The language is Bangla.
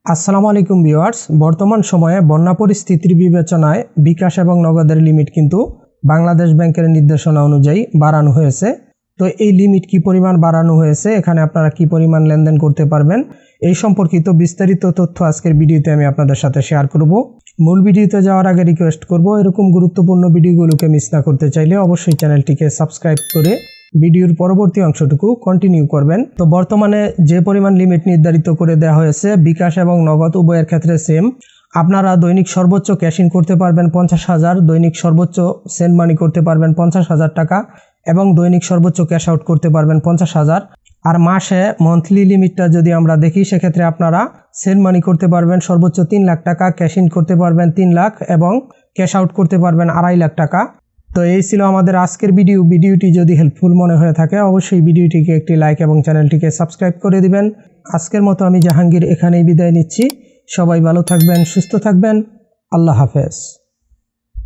আসসালামু আলাইকুম ভিউয়ার্স, বর্তমান সময়ে বন্যা পরিস্থিতির বিবেচনায় বিকাশ এবং নগদের লিমিট কিন্তু বাংলাদেশ ব্যাংকের নির্দেশনা অনুযায়ী বাড়ানো হয়েছে। তো এই লিমিট কি পরিমাণ বাড়ানো হয়েছে, এখানে আপনারা কি পরিমাণ লেনদেন করতে পারবেন, এই সম্পর্কিত বিস্তারিত তথ্য আজকের ভিডিওতে আমি আপনাদের সাথে শেয়ার করব। মূল ভিডিওতে যাওয়ার আগে রিকোয়েস্ট করব, এরকম গুরুত্বপূর্ণ ভিডিওগুলোকে মিস না করতে চাইলে অবশ্যই চ্যানেলটিকে সাবস্ক্রাইব করে ভিডিওর পরবর্তী অংশটুকু কন্টিনিউ করবেন। তো বর্তমানে যে পরিমাণ লিমিট নির্ধারিত করে দেওয়া হয়েছে বিকাশ এবং নগদ উভয়ের ক্ষেত্রে সেম। আপনারা দৈনিক সর্বোচ্চ ক্যাশ ইন করতে পারবেন 50,000, দৈনিক সর্বোচ্চ সেন্ড মানি করতে পারবেন 50,000 টাকা এবং দৈনিক সর্বোচ্চ ক্যাশ আউট করতে পারবেন 50,000। আর মাসে মান্থলি লিমিটটা যদি আমরা দেখি, সেক্ষেত্রে আপনারা সেন্ড মানি করতে পারবেন সর্বোচ্চ 3 লাখ টাকা, ক্যাশ ইন করতে পারবেন 3 লাখ এবং ক্যাশ আউট করতে পারবেন 2.5 লাখ টাকা। তো এই ছিল আমাদের আজকের ভিডিওটি যদি হেল্পফুল মনে হয়ে থাকে অবশ্যই ভিডিওটিকে একটি লাইক এবং চ্যানেলটিকে সাবস্ক্রাইব করে দিবেন। আজকের মতো আমি জাহাঙ্গীর এখানেই বিদায় নিচ্ছি। সবাই ভালো থাকবেন, সুস্থ থাকবেন। আল্লাহ হাফেজ।